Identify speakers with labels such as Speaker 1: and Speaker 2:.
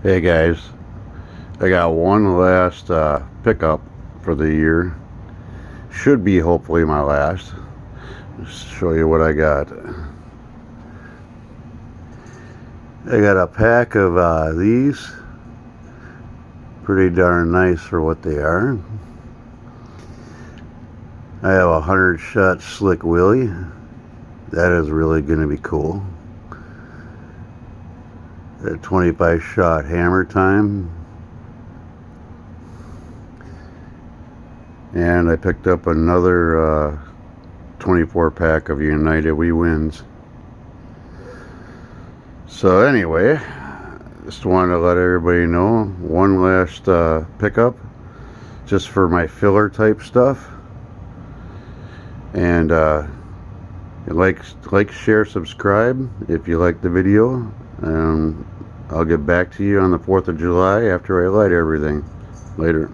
Speaker 1: Hey guys, I got one last pickup for the year. Should be hopefully my last. Just show you what I got. I got a pack of these. Pretty darn nice for what they are. I have a 100-shot Slick Willie. That is really going to be cool. A 25-shot Hammer Time. And I picked up another 24 pack of United We Wins. So anyway, just wanted to let everybody know, one last pickup just for my filler type stuff. And like, share, subscribe if you like the video. I'll get back to you on the 4th of July after I light everything. Later.